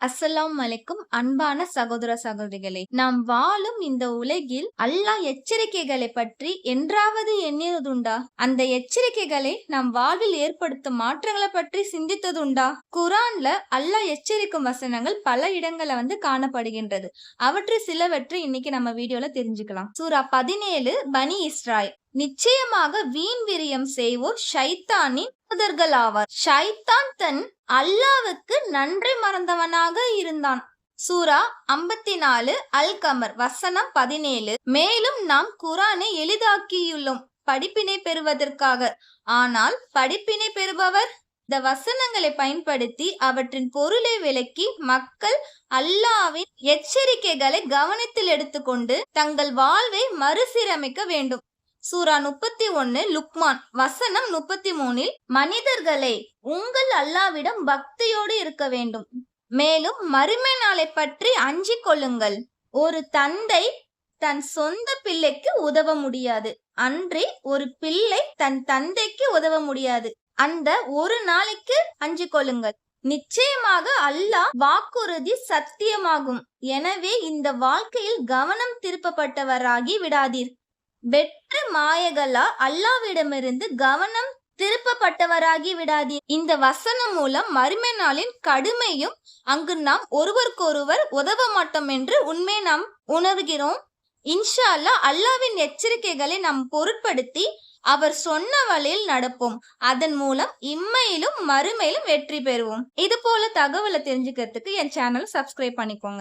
அஸ்ஸலாமு அலைக்கும் அன்பான சகோதர சகோதரிகளே, நாம் வாழும் இந்த உலகில் அல்லாஹ் எச்சரிக்கைகளை பற்றி என்றாவது எண்ணியதுண்டா? அந்த எச்சரிக்கைகளை நம் வாழ்வில் ஏற்படுத்தும் மாற்றங்களை பற்றி சிந்தித்ததுண்டா? குரான்ல அல்லாஹ் எச்சரிக்கும் வசனங்கள் பல இடங்கள்ல காணப்படுகின்றது. அவற்றில் சிலவற்றை இன்னைக்கு நம்ம வீடியோல தெரிஞ்சுக்கலாம். சூரா 17 பனி இஸ்ராயில். நிச்சயமாக வீண் விரியம் செய்வோர் ஷைத்தானின் தூதர்கள் ஆவார். ஷைத்தான் தன் அல்லாவுக்கு நன்றி மறந்தவனாக இருந்தான். சூரா 54 அல் கமர் வசனம் 17. மேலும் நாம் குரானை எளிதாக்கியுள்ளோம் படிப்பினை பெறுவதற்காக. ஆனால் படிப்பினை பெறுபவர் இந்த வசனங்களை பயன்படுத்தி அவற்றின் பொருளை விளக்கி மக்கள் அல்லாவின் எச்சரிக்கைகளை கவனத்தில் எடுத்துக்கொண்டு தங்கள் வாழ்வை மறுசீரமைக்க வேண்டும். சூரா 31 லுக்மான் வசனம் 33. மனிதர்களே, உங்கள் அல்லாவிடம் பக்தியோடு இருக்க வேண்டும். மேலும் மறுமை நாளை பற்றி அஞ்சிக் கொள்ளுங்கள். ஒரு தந்தை தன் சொந்த பிள்ளைக்கு உதவ முடியாது, அன்றி ஒரு பிள்ளை தன் தந்தைக்கு உதவ முடியாது. அந்த ஒரு நாளைக்கு அஞ்சிக் கொள்ளுங்கள். நிச்சயமாக அல்லாஹ் வாக்குறுதி சத்தியமாகும். எனவே இந்த வாழ்க்கையில் கவனம் திருப்பப்பட்டவராகி விடாதீர். வெற்று மாயகளா அல்லாவிடமிருந்து கவனம் திருப்பப்பட்டவராகி விடாதீர். இந்த வசனம் மூலம் மறுமை நாளின் கடுமையும் அங்கு நாம் ஒருவருக்கொருவர் உதவ மாட்டோம் என்று உண்மை நாம் உணர்கிறோம். இன்ஷா அல்லாஹ் அல்லாவின் எச்சரிக்கைகளை நாம் பொருட்படுத்தி அவர் சொன்ன வழியில் நடப்போம். அதன் மூலம் இம்மையிலும் மறுமையிலும் வெற்றி பெறுவோம். இது போல தகவலை தெரிஞ்சுக்கிறதுக்கு என் சேனல் சப்ஸ்கிரைப் பண்ணிக்கோங்க.